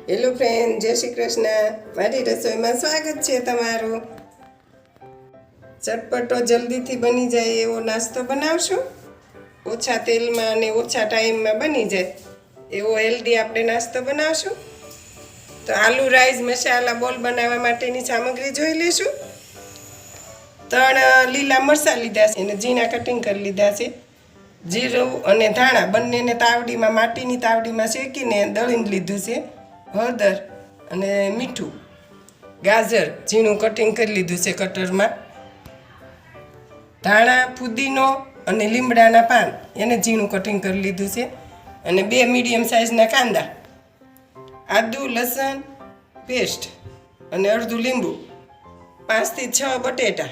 Hello friend, જય શ્રી કૃષ્ણ. મારી રસોઈમાં સ્વાગત છે તમારું. ચટપટો જલ્દીથી બની જાય એવો નાસ્તો બનાવશું. ઓછા તેલમાં અને ઓછા ટાઈમમાં બની જાય એવો હેલ્ધી આપણે નાસ્તો બનાવશું. તો આલુ રાઈસ મસાલા બોલ બનાવવા માટેની સામગ્રી જોઈ લઈશું. 3 લીલા મરચાં લીધા છે, એને ઝીણા કટિંગ કરી લીધા છે. જીરું અને ધાણા બંનેને તાવડીમાં, માટીની તાવડીમાં શેકીને દળીને લીધું છે. હળદર અને મીઠું. ગાજર ઝીણું કટિંગ કરી લીધું છે કટરમાં. ધાણા, ફુદીનો અને લીમડાના પાન એને ઝીણું કટિંગ કરી લીધું છે. અને 2 મીડિયમ સાઇઝના કાંદા, આદુ લસણ પેસ્ટ અને અડધું લીંબુ, 5 થી 6 બટેટા.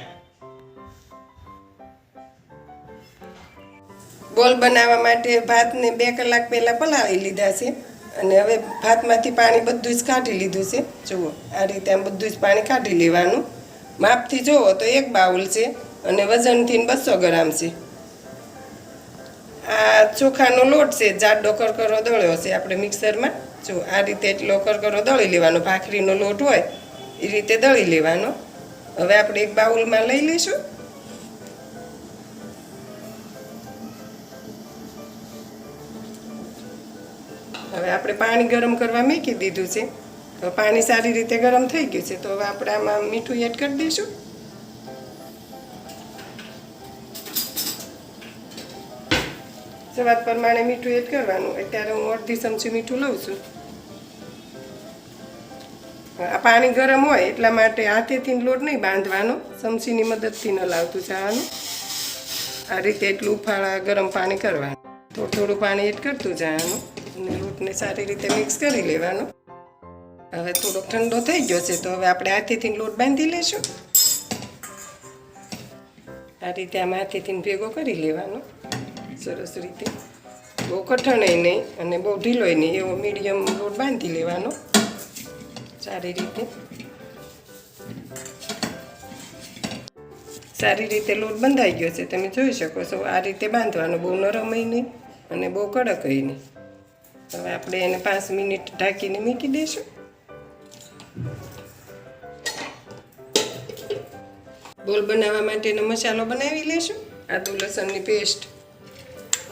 બોલ બનાવવા માટે ભાતને 2 કલાક પહેલાં પલાળી લીધા છે. અને હવે ભાતમાંથી પાણી બધું જ કાઢી લીધું છે. જુઓ, આ રીતે આમ બધું જ પાણી કાઢી લેવાનું. માપથી જુઓ તો 1 બાઉલ છે અને વજનથી 200 ગ્રામ છે. આ ચોખાનો લોટ છે, જાડો કરકરો દળ્યો છે આપણે મિક્સરમાં. જો આ રીતે એટલો કરકરો દળી લેવાનો, ભાખરીનો લોટ હોય એ રીતે દળી લેવાનો. હવે આપણે 1 બાઉલમાં લઈ લઈશું. હવે આપણે પાણી ગરમ કરવા મૂકી દીધું છે. તો પાણી સારી રીતે ગરમ થઈ ગયું છે. તો હવે આપણે આમાં મીઠું એડ કરી દઈશું. સ્વાદ પ્રમાણે મીઠું એડ કરવાનું. અત્યારે હું અડધી ચમચી મીઠું લઉં છું. આ પાણી ગરમ હોય એટલા માટે હાથેથી લોટ નહીં બાંધવાનો, ચમચીની મદદથી ન લાવતું જવાનું. આ રીતે એટલું ઉફાળા ગરમ પાણી કરવાનું. થોડું થોડું પાણી એડ કરતું જવાનું અને લોટને સારી રીતે મિક્સ કરી લેવાનો. હવે થોડોક ઠંડો થઈ ગયો છે તો હવે આપણે હાથેથી લોટ બાંધી લઈશું. આ રીતે આમ હાથેથી ભેગો કરી લેવાનો સરસ રીતે. બહુ કઠણાય નહીં અને બહુ ઢીલોય નહીં, એવો મીડિયમ લોટ બાંધી લેવાનો સારી રીતે. સારી રીતે લોટ બંધાઈ ગયો છે, તમે જોઈ શકો છો. આ રીતે બાંધવાનો, બહુ નરમય નહીં અને બહુ કડકય નહીં. હવે આપણે એને 5 મિનિટ ઢાંકીને મૂકી દઈશું. બોલ બનાવવા માટેનો મસાલો બનાવી લઈશું. આદુ લસણની પેસ્ટ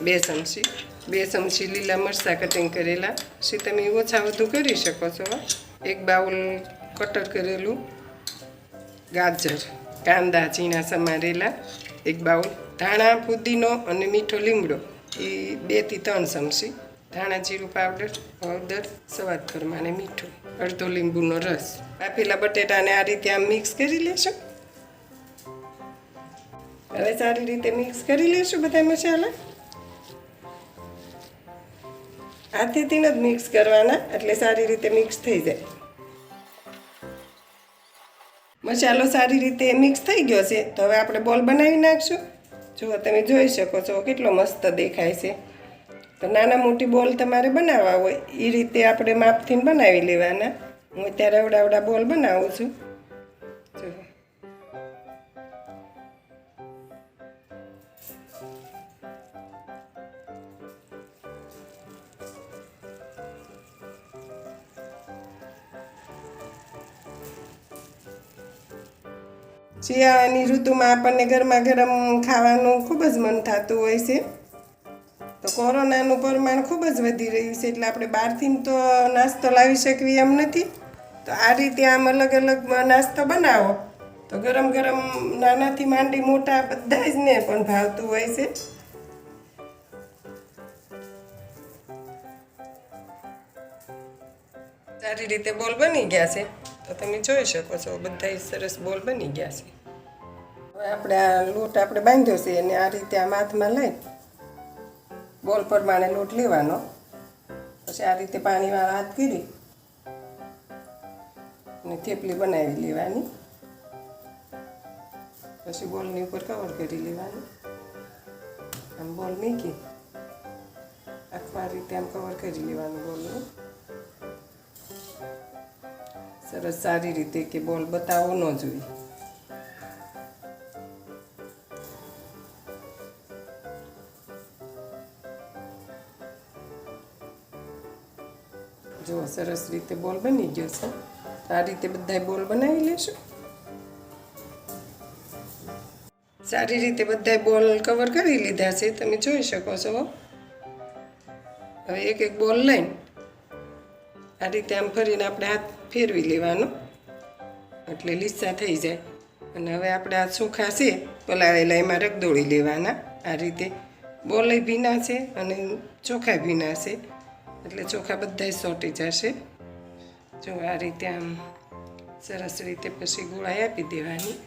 2 ચમચી, 2 ચમચી લીલા મરચાં કટિંગ કરેલા છે, તમે ઓછા વધુ કરી શકો છો. 1 બાઉલ કટર કરેલું ગાજર, કાંદા ઝીણા સમારેલા 1 બાઉલ, ધાણા, ફુદીનો અને મીઠો લીમડો એ 2 થી 3 ચમચી, ધાણા જીરું પાવડર, હળદર, સ્વાદ પ્રમાણે મીઠું, અડધો લીંબુનો રસ. બાફેલા બટેટાને આ રીતે આમ મિક્સ કરી લેશું. હવે સારી રીતે મિક્સ કરી લેશું બધા મસાલા. હાથેથી જ મિક્સ કરવાના એટલે સારી રીતે મિક્સ થઈ જાય. મસાલો સારી રીતે મિક્સ થઈ ગયો છે તો હવે આપણે બોલ બનાવી નાખશું. જુઓ, તમે જોઈ શકો છો કેટલો મસ્ત દેખાય છે. તો નાના મોટી બોલ તમારે બનાવવા હોય એ રીતે આપણે માપથી બનાવી લેવાના. હું અત્યારે અવડા બોલ બનાવું છું. જુઓ, શિયાળાની ઋતુમાં આપણને ગરમા ગરમ ખાવાનું ખૂબ જ મન થતું હોય છે. તો કોરોનાનું પ્રમાણ ખૂબ જ વધી રહ્યું છે એટલે આપણે બહારથી તો નાસ્તો લાવી શકવી એમ નથી. તો આ રીતે આમ અલગ અલગ નાસ્તો બનાવો તો ગરમ ગરમ નાનાથી માંડી મોટા બધા જ ને પણ ભાવતું હોય છે. સારી રીતે બોલ બની ગયા છે તો તમે જોઈ શકો છો, બધા સરસ બોલ બની ગયા છે. હવે આપણે આ લોટ આપણે બાંધ્યો છે અને આ રીતે આમ હાથમાં લઈ બોલ પ્રમાણે લોટ લેવાનો. પછી આ રીતે પાણીવાળા હાથ કરી અને થેપલી બનાવી લેવાની. પછી બોલની ઉપર કવર કરી લેવાનું. આમ બોલ મૂકી આખું આ રીતે આમ કવર કરી લેવાનું બોલનું. સરસ સારી રીતે કે બોલ બતાવવો ન જોઈએ. જો સરસ રીતે બોલ બની ગયો છે. આ રીતે બધા બોલ બનાવી લેશું. સારી રીતે બધા બોલ કવર કરી લીધા છે, તમે જોઈ શકો છો. હવે એક એક બોલ લઈને આ રીતે આમ ફરીને આપણે હાથ ફેરવી લેવાનો એટલે લીસા થઈ જાય. અને હવે આપણે આ ચોખા છે પલાળેલા એમાં રગદોળી લેવાના. આ રીતે બોલે ભીના છે અને ચોખા ભીના છે એટલે ચોખા બધા સોટી જશે. જો આ રીતે આમ સરસ રીતે પછી ગોળાઈ આપી દેવાની.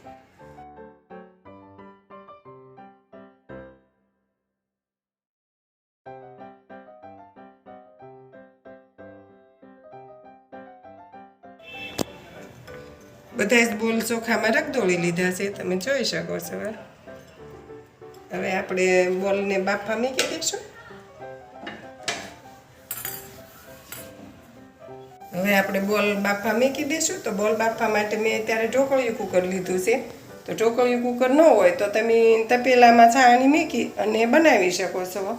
બધા જ બોલ ચોખામાં રગદોળી લીધા છે, તમે જોઈ શકો છો. હવે આપણે બોલને બાફા મૂકી દઈશું. હવે આપણે બોલ બાફા મૂકી દઈશું. તો બોલ બાફવા માટે મેં અત્યારે ઢોકળિયું કુકર લીધું છે. તો ઢોકળિયું કુકર ન હોય તો તમે તપેલામાં છાણી મૂકી અને બનાવી શકો છો.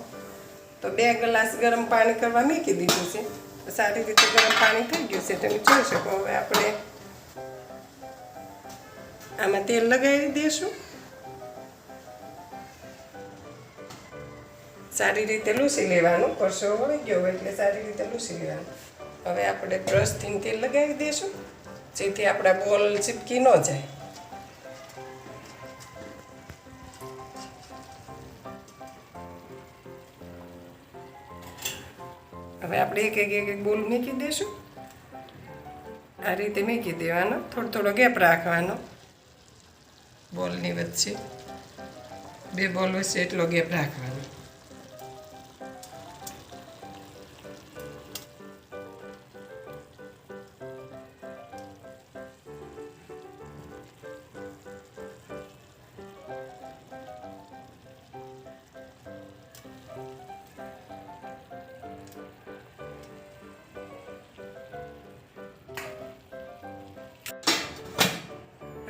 તો 2 ગ્લાસ ગરમ પાણી કરવા મૂકી દીધું છે. તો સારી રીતે ગરમ પાણી થઈ ગયું છે, તમે જોઈ શકો. હવે આપણે આમાં તેલ લગાવી દઈશું. સારી રીતે લૂસી લેવાનું. પરસો વળી ગયો હોય એટલે સારી રીતે લૂસી લેવાનું. હવે આપણે બ્રશથી તેલ લગાવી દઈશું જેથી આપણા બોલ ચીપકી ન જાય. હવે આપણે એક એક બોલ મૂકી દઈશું. આ રીતે મૂકી દેવાનો. થોડો ગેપ રાખવાનો બોલની વચ્ચે. 2 બોલ વચ્ચે એટલો ગેપ રાખવાનો.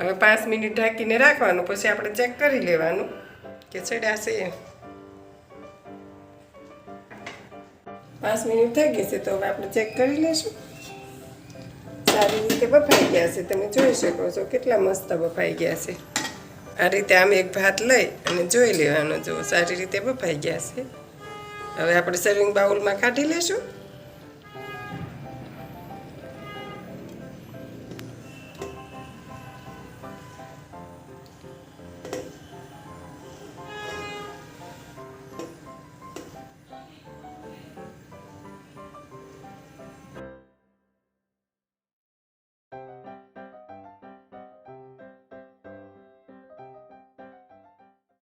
હવે 5 મિનિટ ઢાંકીને રાખવાનું. પછી આપણે ચેક કરી લેવાનું કે ચડ્યા છે. 5 મિનિટ થઈ ગઈ છે તો હવે આપણે ચેક કરી લઈશું. સારી રીતે બફાઈ ગયા છે, તમે જોઈ શકો છો કેટલા મસ્ત બફાઈ ગયા છે. આ રીતે આમ એક ભાત લઈ અને જોઈ લેવાનો. જો સારી રીતે બફાઈ ગયા છે. હવે આપણે સર્વિંગ બાઉલમાં કાઢી લઈશું.